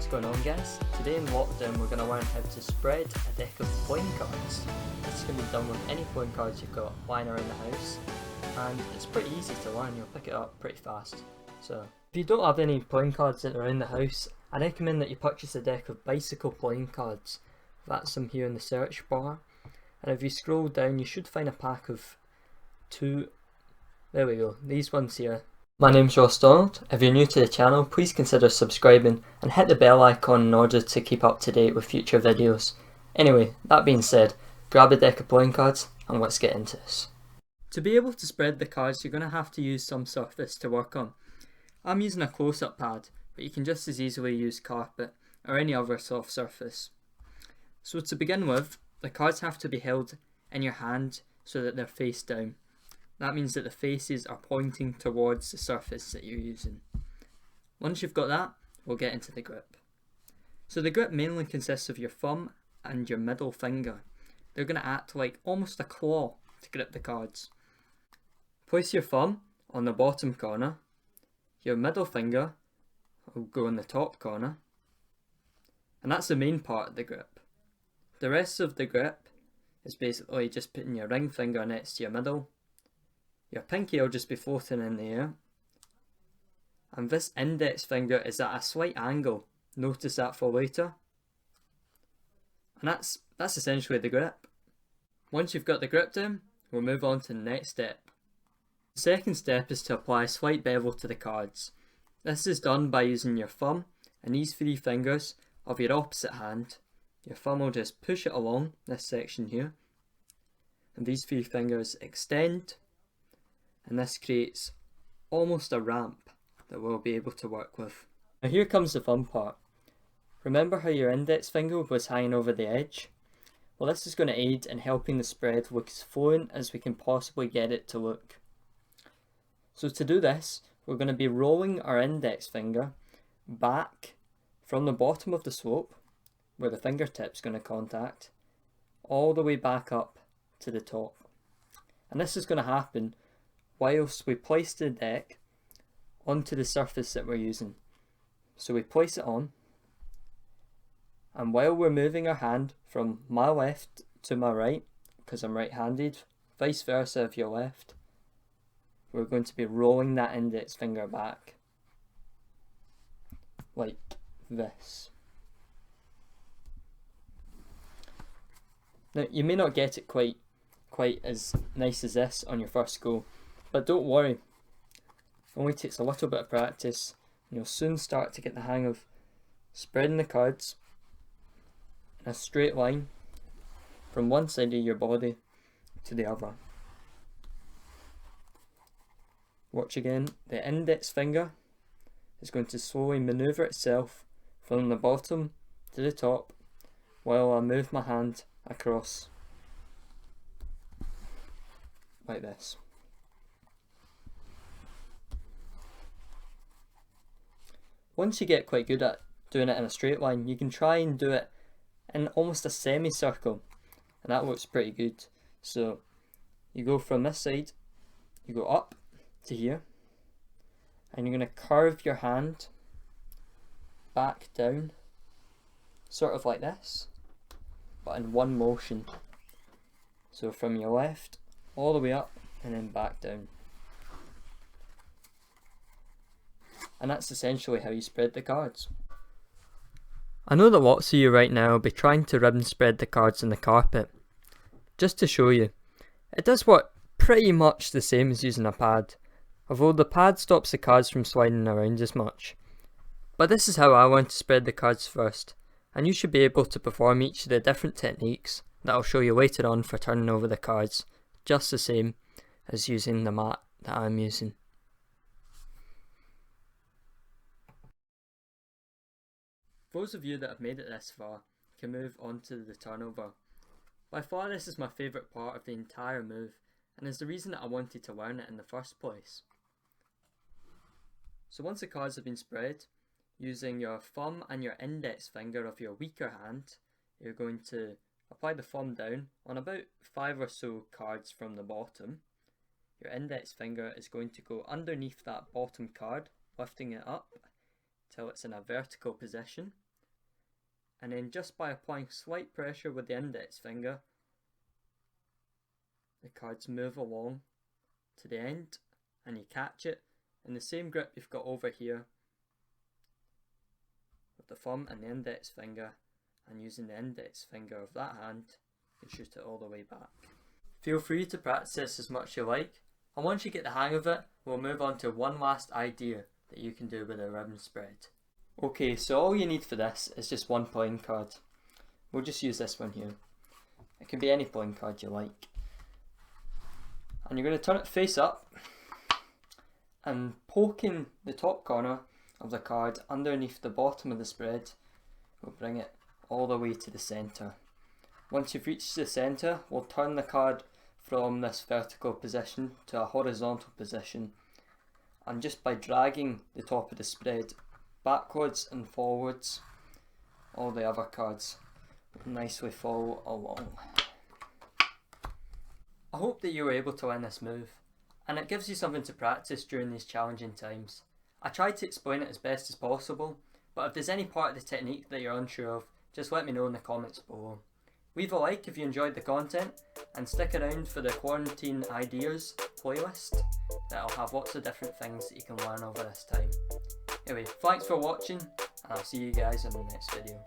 What's going on, guys? Today in lockdown we're going to learn how to spread a deck of playing cards. This can be done with any playing cards you've got lying around the house, and it's pretty easy to learn. You'll pick it up pretty fast. So if you don't have any playing cards that are around the house, I recommend that you purchase a deck of bicycle playing cards. That's them here in the search bar, and if you scroll down you should find a pack of 2. There we go, these ones here. My name's Ross Donald. If you're new to the channel, please consider subscribing and hit the bell icon in order to keep up to date with future videos. Anyway, that being said, grab a deck of playing cards and let's get into this. To be able to spread the cards, you're going to have to use some surface to work on. I'm using a close-up pad, but you can just as easily use carpet or any other soft surface. So to begin with, the cards have to be held in your hand so that they're face down. That means that the faces are pointing towards the surface that you're using. Once you've got that, we'll get into the grip. So the grip mainly consists of your thumb and your middle finger. They're going to act like almost a claw to grip the cards. Place your thumb on the bottom corner. Your middle finger will go in the top corner. And that's the main part of the grip. The rest of the grip is basically just putting your ring finger next to your middle. Your pinky will just be floating in the air, and this index finger is at a slight angle. Notice that for later. And that's essentially the grip. Once you've got the grip down, we'll move on to the next step. The second step is to apply a slight bevel to the cards. This is done by using your thumb and these 3 fingers of your opposite hand. Your thumb will just push it along this section here, and these 3 fingers extend. And this creates almost a ramp that we'll be able to work with. Now here comes the fun part. Remember how your index finger was hanging over the edge? Well, this is going to aid in helping the spread look as fluent as we can possibly get it to look. So to do this, we're going to be rolling our index finger back from the bottom of the slope, where the fingertip's going to contact, all the way back up to the top. And this is going to happen whilst we place the deck onto the surface that we're using. So we place it on, and while we're moving our hand from my left to my right, because I'm right-handed, vice versa if you're left, we're going to be rolling that index finger back like this. Now you may not get it quite as nice as this on your first go, but don't worry, it only takes a little bit of practice and you'll soon start to get the hang of spreading the cards in a straight line from one side of your body to the other. Watch again, the index finger is going to slowly manoeuvre itself from the bottom to the top while I move my hand across like this. Once you get quite good at doing it in a straight line, you can try and do it in almost a semicircle, and that looks pretty good. So you go from this side, you go up to here, and you're going to curve your hand back down, sort of like this, but in one motion. So from your left all the way up and then back down. And that's essentially how you spread the cards. I know that lots of you right now will be trying to ribbon spread the cards on the carpet. Just to show you, it does work pretty much the same as using a pad, although the pad stops the cards from sliding around as much. But this is how I want to spread the cards first, and you should be able to perform each of the different techniques that I'll show you later on for turning over the cards, just the same as using the mat that I'm using. Those of you that have made it this far can move on to the turnover. By far this is my favourite part of the entire move, and is the reason that I wanted to learn it in the first place. So once the cards have been spread, using your thumb and your index finger of your weaker hand, you're going to apply the thumb down on about 5 or so cards from the bottom. Your index finger is going to go underneath that bottom card, lifting it up till it's in a vertical position, and then just by applying slight pressure with the index finger, the cards move along to the end and you catch it in the same grip you've got over here with the thumb and the index finger, and using the index finger of that hand you can shoot it all the way back. Feel free to practice this as much as you like, and once you get the hang of it, we'll move on to one last idea that you can do with a ribbon spread. Okay, so all you need for this is just one playing card. We'll just use this one here. It can be any playing card you like. And you're going to turn it face up and poking the top corner of the card underneath the bottom of the spread will bring it all the way to the centre. Once you've reached the centre, we'll turn the card from this vertical position to a horizontal position, and just by dragging the top of the spread backwards and forwards, all the other cards will nicely follow along. I hope that you were able to learn this move, and it gives you something to practice during these challenging times. I tried to explain it as best as possible, but if there's any part of the technique that you're unsure of, just let me know in the comments below. Leave a like if you enjoyed the content, and stick around for the Quarantine Ideas playlist that'll have lots of different things that you can learn over this time. Anyway, thanks for watching, and I'll see you guys in the next video.